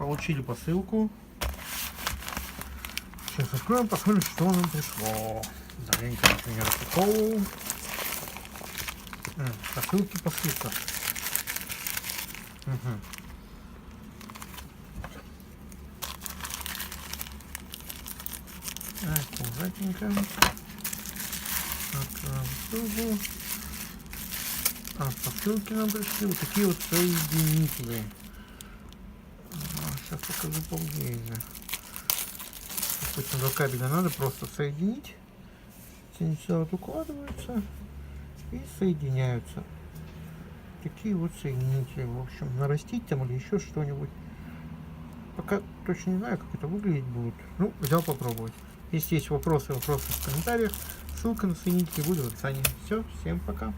Получили посылку. Сейчас откроем, посмотрим, что нам пришло. Давненько ничего не распаковывал. Посылка. Угу. Аккуратненько. Открываем. А посылки нам пришли вот такие вот соединители. Сейчас покажу поближе. Допустим, два кабеля надо просто соединить. Они все вот укладываются и соединяются. Такие вот соединители. В общем, нарастить там или еще что-нибудь. Пока точно не знаю, как это выглядеть будет. Ну, взял попробовать. Если есть вопросы в комментариях. Ссылка на соединители будет в описании. Все, всем пока.